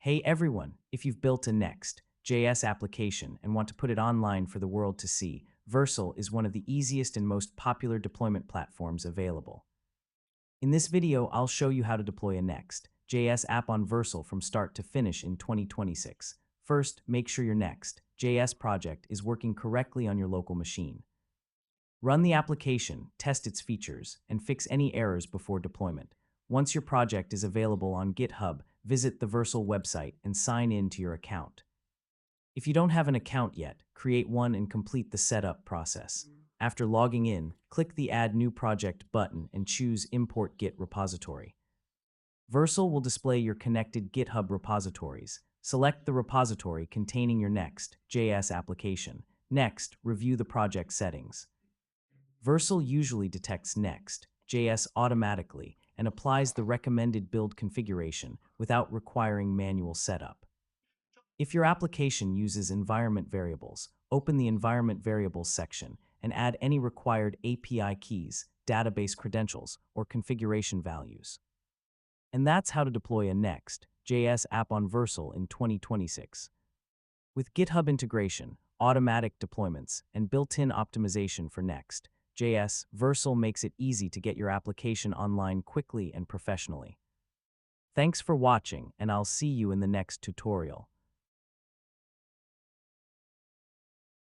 Hey everyone, if you've built a Next.js application and want to put it online for the world to see, Vercel is one of the easiest and most popular deployment platforms available. In this video, I'll show you how to deploy a Next.js app on Vercel from start to finish in 2026. First, make sure your Next.js project is working correctly on your local machine. Run the application, test its features, and fix any errors before deployment. Once your project is available on GitHub, visit the Vercel website and sign in to your account. If you don't have an account yet, create one and complete the setup process. After logging in, click the Add New Project button and choose Import Git Repository. Vercel will display your connected GitHub repositories. Select the repository containing your Next.js application. Next, review the project settings. Vercel usually detects Next.js automatically and applies the recommended build configuration without requiring manual setup. If your application uses environment variables, open the environment variables section and add any required API keys, database credentials, or configuration values. And that's how to deploy a Next.js app on Vercel in 2026. With GitHub integration, automatic deployments, and built-in optimization for Next.js, Vercel makes it easy to get your application online quickly and professionally. Thanks for watching, and I'll see you in the next tutorial.